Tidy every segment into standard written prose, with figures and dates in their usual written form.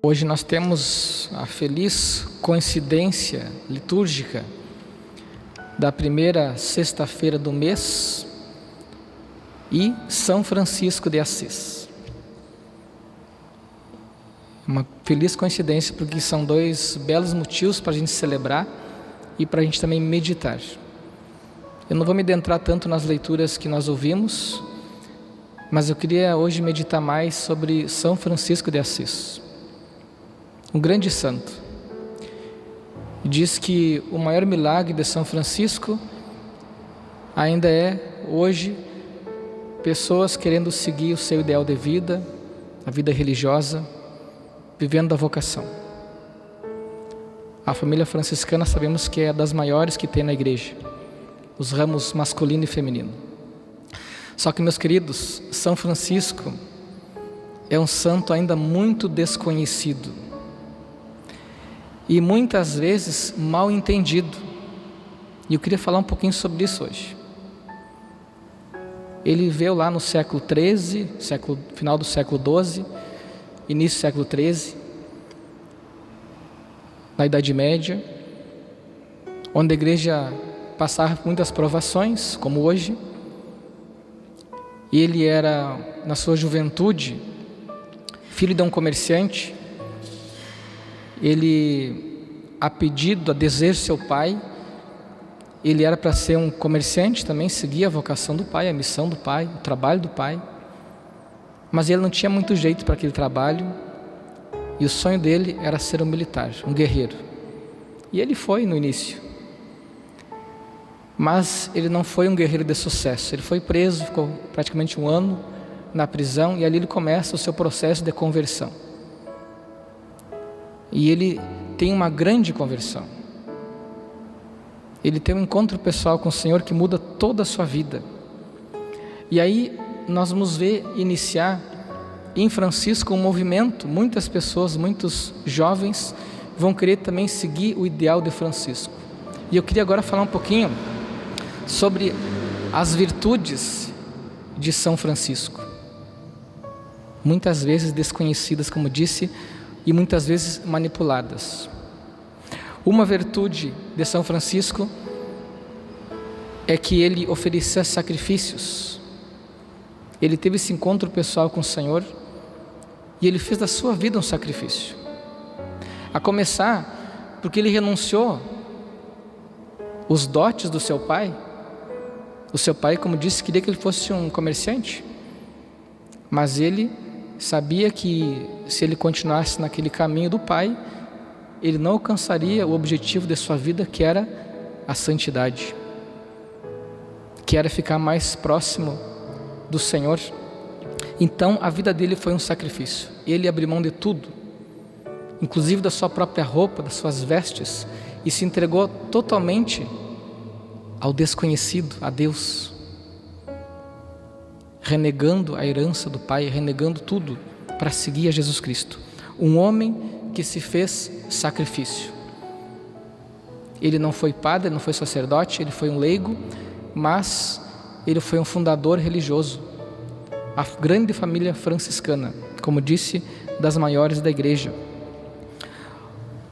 Hoje nós temos a feliz coincidência litúrgica da primeira sexta-feira do mês e São Francisco de Assis. Uma feliz coincidência porque são dois belos motivos para a gente celebrar e para a gente também meditar. Eu não vou me adentrar tanto nas leituras que nós ouvimos, mas eu queria hoje meditar mais sobre São Francisco de Assis. Um grande santo. Diz que o maior milagre de São Francisco ainda é, hoje, pessoas querendo seguir o seu ideal de vida, a vida religiosa, vivendo da vocação. A família franciscana sabemos que é das maiores que tem na igreja, os ramos masculino e feminino. Só que, meus queridos, São Francisco é um santo ainda muito desconhecido e muitas vezes mal entendido. E eu queria falar um pouquinho sobre isso hoje. Ele viveu lá no século XIII, final do século XII, início do século XIII, na Idade Média, onde a igreja passava por muitas provações, como hoje. E ele era, na sua juventude, filho de um comerciante. Ele, a pedido, a desejo de seu pai, ele era para ser um comerciante também, seguia a vocação do pai, a missão do pai, o trabalho do pai. Mas ele não tinha muito jeito para aquele trabalho, e o sonho dele era ser um militar, um guerreiro. E ele foi no início. Mas ele não foi um guerreiro de sucesso. Ele foi preso, ficou praticamente 1 ano na prisão, e ali ele começa o seu processo de conversão. E ele tem uma grande conversão. Ele tem um encontro pessoal com o Senhor que muda toda a sua vida. E aí nós vamos ver iniciar em Francisco um movimento. Muitas pessoas, muitos jovens vão querer também seguir o ideal de Francisco. E eu queria agora falar um pouquinho sobre as virtudes de São Francisco. Muitas vezes desconhecidas, como disse, e muitas vezes manipuladas. Uma virtude de São Francisco é que ele oferecia sacrifícios. Ele teve esse encontro pessoal com o Senhor e ele fez da sua vida um sacrifício. A começar porque ele renunciou os dotes do seu pai. O seu pai, como disse, queria que ele fosse um comerciante, mas ele sabia que se ele continuasse naquele caminho do pai, ele não alcançaria o objetivo de sua vida, que era a santidade, que era ficar mais próximo do Senhor. Então a vida dele foi um sacrifício. Ele abriu mão de tudo, inclusive da sua própria roupa, das suas vestes, e se entregou totalmente ao desconhecido, a Deus, renegando a herança do pai, renegando tudo para seguir a Jesus Cristo. Um homem que se fez sacrifício. Ele não foi padre, não foi sacerdote, ele foi um leigo, mas ele foi um fundador religioso. A grande família franciscana, como disse, das maiores da igreja.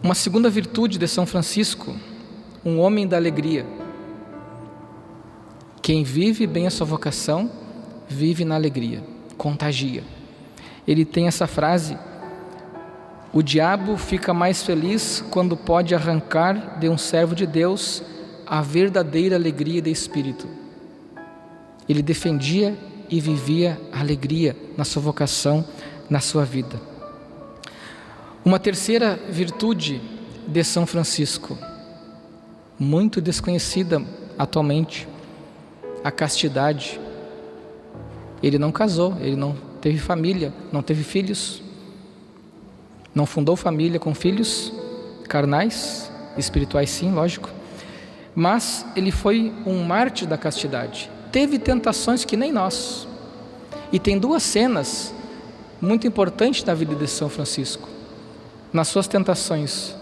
Uma segunda virtude de São Francisco, um homem da alegria. Quem vive bem a sua vocação, vive na alegria, contagia. Ele tem essa frase: o diabo fica mais feliz quando pode arrancar de um servo de Deus a verdadeira alegria de espírito. Ele defendia e vivia a alegria na sua vocação, na sua vida. Uma terceira virtude de São Francisco, muito desconhecida atualmente, a castidade. Ele não casou, ele não teve família, não teve filhos, não fundou família com filhos carnais, espirituais sim, lógico, mas ele foi um mártir da castidade. Teve tentações que nem nós. E tem 2 cenas muito importantes na vida de São Francisco, nas suas tentações.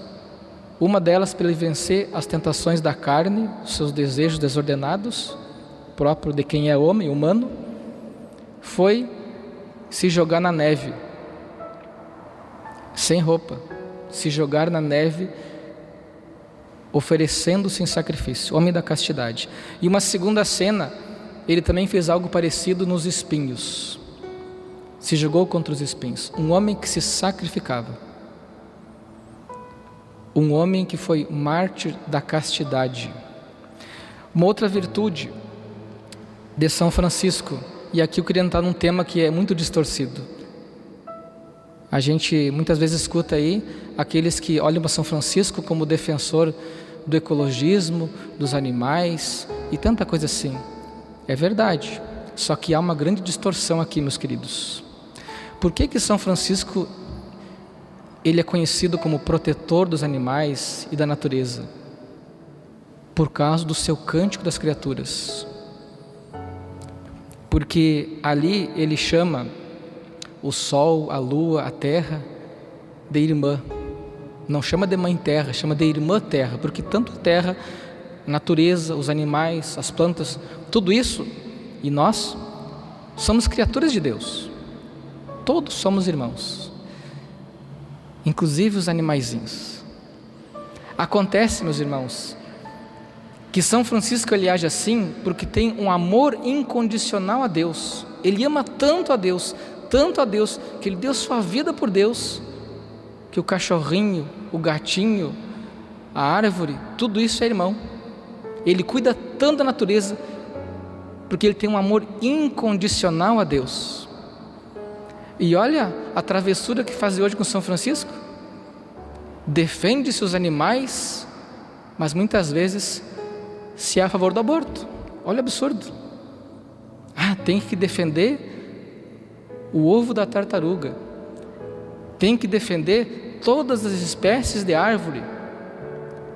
Uma delas para ele vencer as tentações da carne, seus desejos desordenados, próprio de quem é homem, humano, foi se jogar na neve, sem roupa, se jogar na neve, oferecendo-se em sacrifício, homem da castidade. E uma segunda cena, ele também fez algo parecido nos espinhos, se jogou contra os espinhos, um homem que se sacrificava, um homem que foi mártir da castidade. Uma outra virtude de São Francisco, e aqui eu queria entrar num tema que é muito distorcido. A gente muitas vezes escuta aí aqueles que olham para São Francisco como defensor do ecologismo, dos animais e tanta coisa assim. É verdade, só que há uma grande distorção aqui, meus queridos. Por que São Francisco ele é conhecido como protetor dos animais e da natureza? Por causa do seu Cântico das Criaturas. Porque ali ele chama o sol, a lua, a terra de irmã. Não chama de mãe terra, chama de irmã terra, porque tanto a terra, a natureza, os animais, as plantas, tudo isso, e nós somos criaturas de Deus. Todos somos irmãos, inclusive os animaizinhos. Acontece, meus irmãos, que São Francisco ele age assim porque tem um amor incondicional a Deus. Ele ama tanto a Deus, que ele deu sua vida por Deus, que o cachorrinho, o gatinho, a árvore, tudo isso é irmão. Ele cuida tanto da natureza porque ele tem um amor incondicional a Deus. E olha a travessura que faz hoje com São Francisco. Defende-se os animais, mas muitas vezes se é a favor do aborto. Olha o absurdo. Tem que defender o ovo da tartaruga, tem que defender todas as espécies de árvore,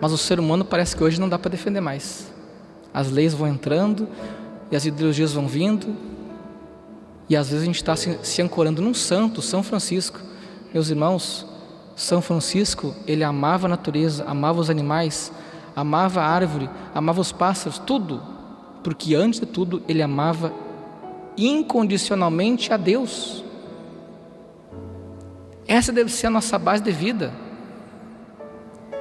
mas o ser humano parece que hoje não dá para defender mais. As leis vão entrando e as ideologias vão vindo, e às vezes a gente está se ancorando num santo, São Francisco. Meus irmãos, São Francisco, ele amava a natureza, amava os animais, amava a árvore, amava os pássaros, tudo, porque antes de tudo ele amava incondicionalmente a Deus. Essa deve ser a nossa base de vida,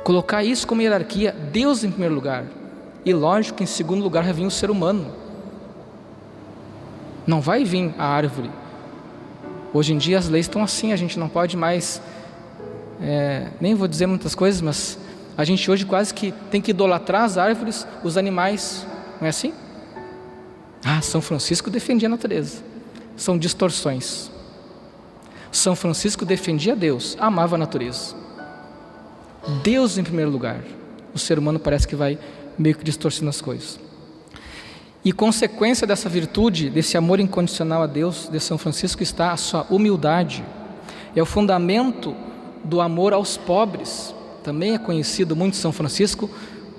colocar isso como hierarquia, Deus em primeiro lugar, e lógico que em segundo lugar vai vir o ser humano. Não vai vir a árvore. Hoje em dia as leis estão assim, a gente não pode mais, nem vou dizer muitas coisas, mas a gente hoje quase que tem que idolatrar as árvores, os animais, não é assim? São Francisco defendia a natureza. São distorções. São Francisco defendia Deus, amava a natureza. Deus em primeiro lugar. O ser humano parece que vai meio que distorcendo as coisas. E consequência dessa virtude, desse amor incondicional a Deus de São Francisco, está a sua humildade. É o fundamento do amor aos pobres. Também é conhecido muito São Francisco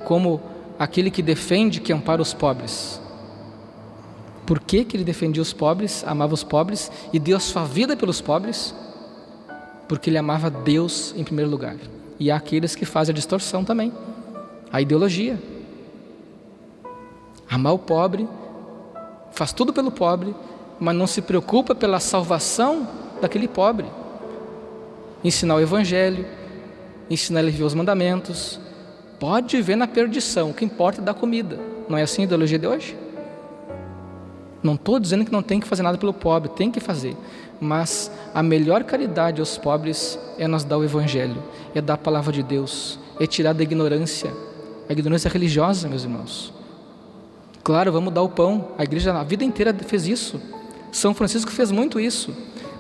como aquele que defende, que ampara os pobres. Por que ele defendia os pobres, amava os pobres e deu a sua vida pelos pobres? Porque ele amava Deus em primeiro lugar. E há aqueles que fazem a distorção também, a ideologia. Amar o pobre, faz tudo pelo pobre, mas não se preocupa pela salvação daquele pobre. Ensinar o evangelho, ensinar ele a viver os mandamentos, pode viver na perdição, o que importa é dar comida. Não é assim a ideologia de hoje? Não estou dizendo que não tem que fazer nada pelo pobre, tem que fazer, mas a melhor caridade aos pobres é nós dar o evangelho, é dar a palavra de Deus, é tirar da ignorância, a ignorância religiosa, meus irmãos. Claro, vamos dar o pão, a igreja a vida inteira fez isso, São Francisco fez muito isso,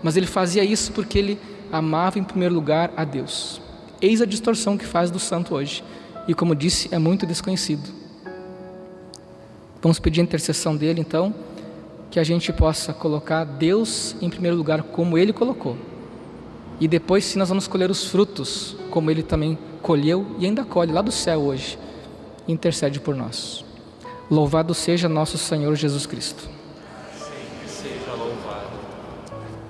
mas ele fazia isso porque ele amava em primeiro lugar a Deus. Eis a distorção que faz do santo hoje, e como disse, é muito desconhecido. Vamos pedir a intercessão dele então, que a gente possa colocar Deus em primeiro lugar como ele colocou, e depois sim nós vamos colher os frutos como ele também colheu e ainda colhe lá do céu hoje. Intercede por nós. Louvado seja nosso Senhor Jesus Cristo.